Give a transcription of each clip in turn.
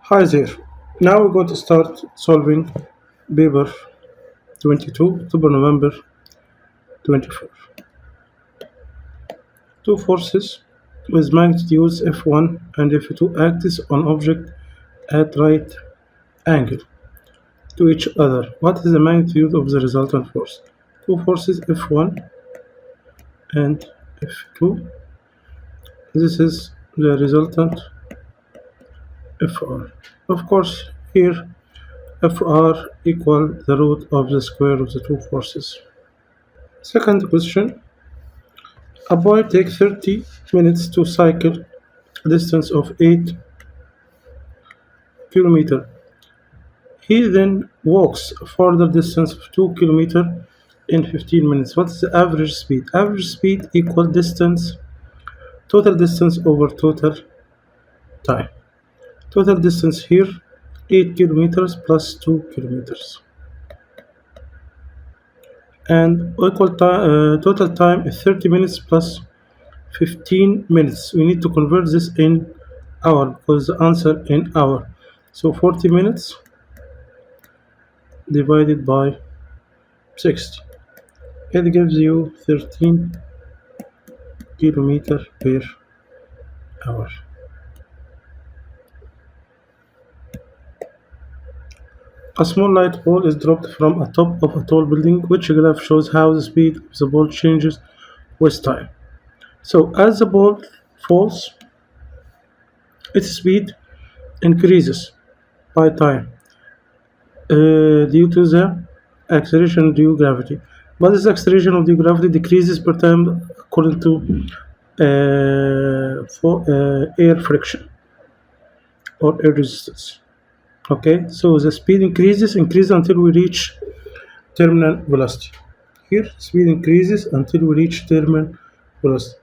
Hi there. Now we're going to start solving paper 22, October, November 24. Two forces with magnitudes F1 and F2 act on object at right angle to each other. What is the magnitude of the resultant force? Two forces F1 and F2. This is the resultant Fr. Of course, here Fr equal the root of the square of the two forces. Second question. A boy takes 30 minutes to cycle a distance of 8 km. He then walks a further distance of 2 km in 15 minutes. What is the average speed? Average speed equal total distance over total time. Total distance here 8 kilometers plus 2 kilometers. And total time is 30 minutes plus 15 minutes. We need to convert this in hour because the answer in hour. So 40 minutes divided by 60. It gives you 13 kilometer per hour. A small light ball is dropped from a top of a tall building. Which graph shows how the speed of the ball changes with time? So as the ball falls, its speed increases by time due to the acceleration due gravity. But this acceleration of the gravity decreases per time according to air friction or air resistance. Okay, so the speed increases until we reach terminal velocity. Here, speed increases until we reach terminal velocity.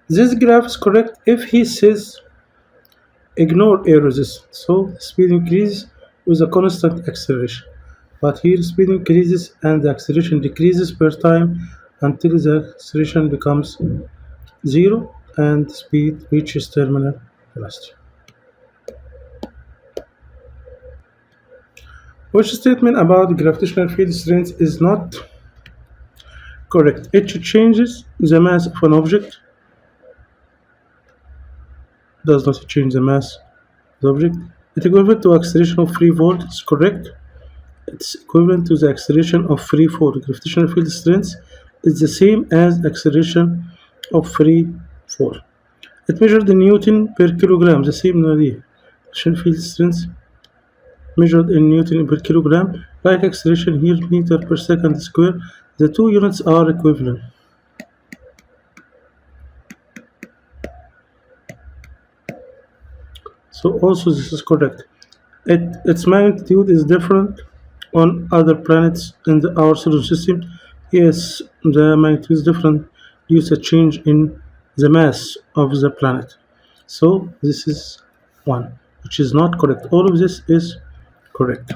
This graph is correct if he says ignore air resistance. So speed increases with a constant acceleration. But here speed increases and the acceleration decreases per time until the acceleration becomes 0 and speed reaches terminal velocity. Which statement about gravitational field strength is not correct? It changes the mass of an object. Does not change the mass of the object. It's equivalent to acceleration of free fall. It's correct. It's equivalent to the acceleration of free fall. Gravitational field strength is the same as acceleration of free fall. It measured in Newton per kilogram. The same idea. Gravitational field strength measured in Newton per kilogram. Like acceleration here, meter per second square. The two units are equivalent. So also this is correct. Its magnitude is different on other planets in our solar system. Yes, the magnitude is different due to a change in the mass of the planet. So this is one, which is not correct. All of this is correct.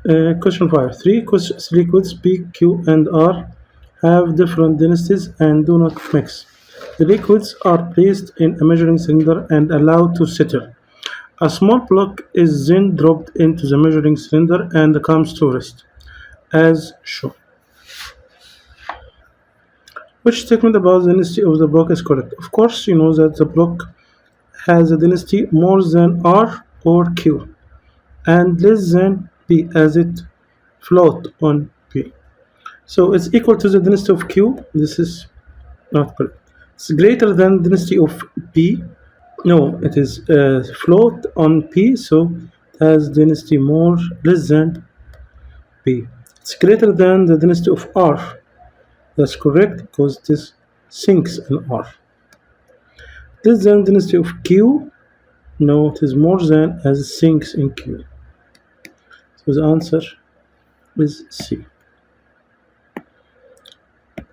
Question 5. Three liquids P, Q, and R have different densities and do not mix. The liquids are placed in a measuring cylinder and allowed to settle. A small block is then dropped into the measuring cylinder and comes to rest, as shown. Which statement about the density of the block is correct? Of course, you know that the block has a density more than R or Q and less than P as it float on P. So it's equal to the density of Q. This is not correct. It's greater than density of P. No, it is float on P, so it has density less than P. It's greater than the density of R. That's correct because this sinks in R. Less than density of Q. No, it is more than as it sinks in Q. So the answer is C.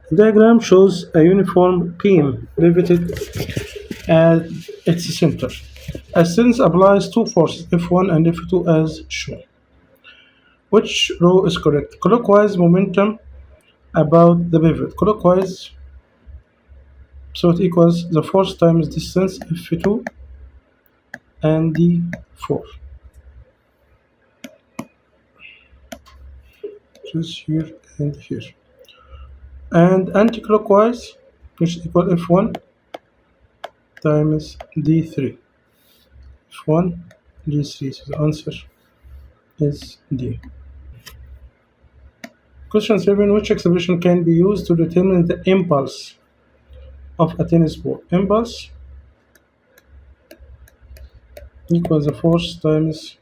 The diagram shows a uniform beam pivoted at its center. A strength applies two forces, F1 and F2 as shown. Which row is correct? Clockwise momentum about the pivot. Clockwise So it equals the force times distance F2 and D4, which is here and here. And anti-clockwise, which is equal F1 times D3. F1 D3. So the answer is D. Question 7. Which expression can be used to determine the impulse of a tennis ball? Impulse equals the force times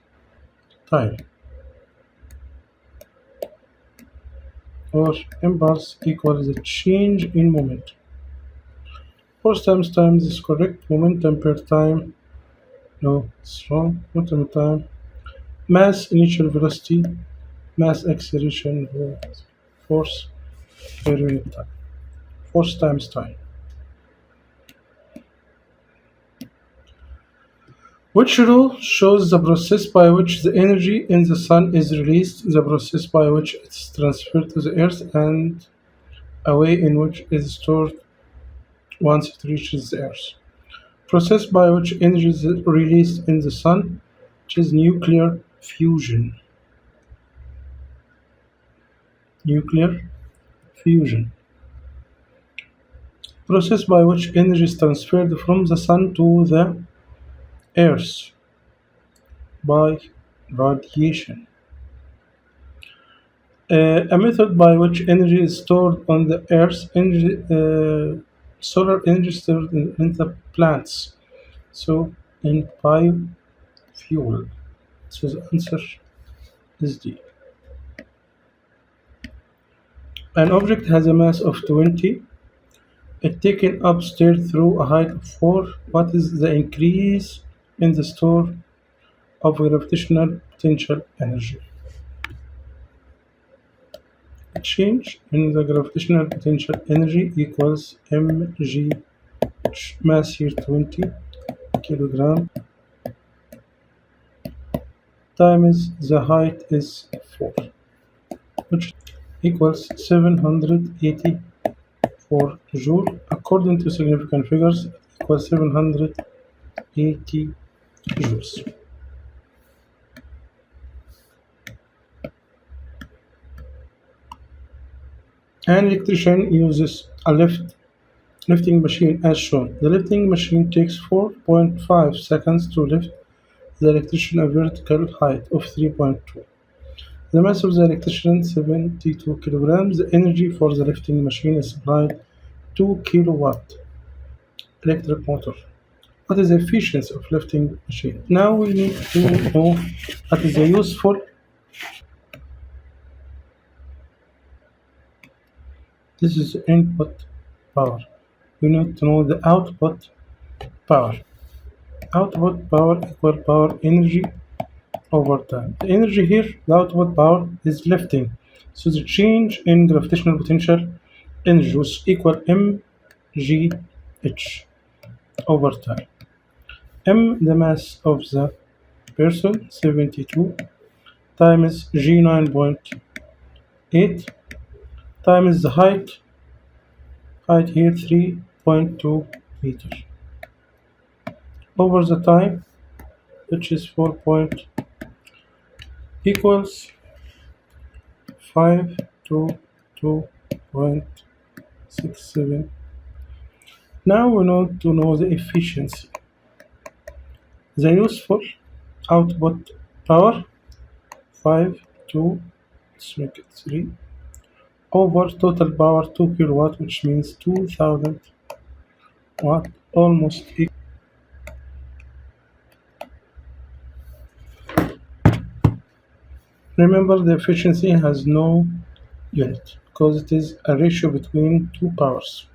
time, or impulse equals the change in moment. Force times time is correct. Momentum per time, no, it's wrong. Momentum time. Mass initial velocity, mass acceleration, force per unit time. Force times time. Which rule shows the process by which the energy in the sun is released, the process by which it's transferred to the earth, and a way in which it is stored once it reaches the earth? Process by which energy is released in the sun, which is nuclear fusion. Nuclear fusion. Process by which energy is transferred from the sun to the earth by radiation. A method by which energy is stored on the earth, solar energy stored in the plants, so in biofuel. So the answer is D. An object has a mass of 20. It taken upstairs through a height of 4. What is the increase in the store of gravitational potential energy? Change in the gravitational potential energy equals mg, mass here 20 kilogram, times the height is 4, which equals 784 joule. According to significant figures, it equals 780 joules. An electrician uses a lifting machine as shown. The lifting machine takes 4.5 seconds to lift the electrician a vertical height of 3.2. The mass of the electrician 72 kilograms. The energy for the lifting machine is supplied 2 kilowatt electric motor. What is the efficiency of lifting machine? Now we need to know what is the useful. This is the input power. We need to know the output power. Output power equal power energy over time. The energy here, the output power, is lifting. So the change in gravitational potential energy is equal mgh over time. M, the mass of the person, 72, times g 9.8, times the height here 3.2 meters, over the time, which is 4 equals 5 to 2.67. Now we need to know the efficiency. The useful output power 5 to, let's make it 3, over total power 2 kilowatt, which means 2000 watt, almost equal. Remember, the efficiency has no unit because it is a ratio between two powers.